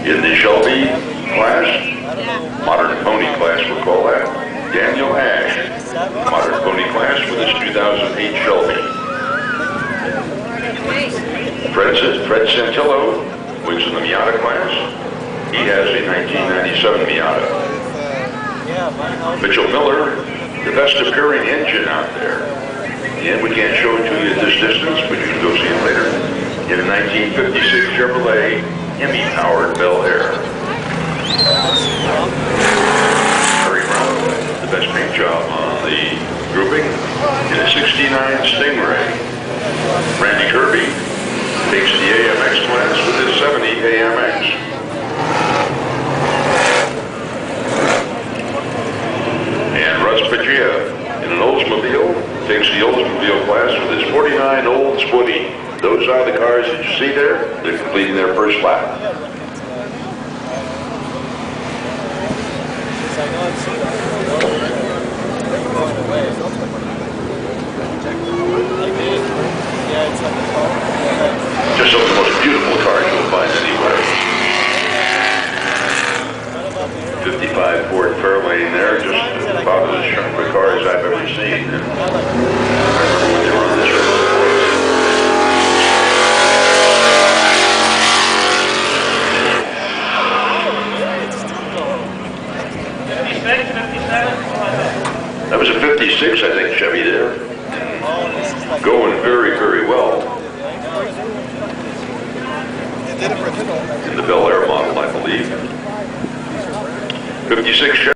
In the Shelby class, modern pony class we'll call that, Daniel Ash, modern pony class with his 2008 Shelby. Fred Santillo wins in the Miata class. He has a 1997 Miata. Mitchell Miller, the best appearing engine out there. And we can't show it to you at this distance, but you can go see it later. In a 1956 Chevrolet Hemi-powered Bel Air. Harry Brown, the best paint job on the grouping in a 69 Stingray. Randy Kirby takes the AMX class with his 70 AMX. And Russ Paggia in an Oldsmobile takes the Oldsmobile class with his 49 Olds Woody. Those are the cars that you see there. They're completing their first lap. Just some of the most beautiful cars you'll find anywhere. 55 Ford Fairlane there, just about as sharp a car as I've ever seen. And I remember when they were on this road. That was a 56, I think, Chevy there. Going very, very well. In the Bel Air model, I believe. 56 Chevy.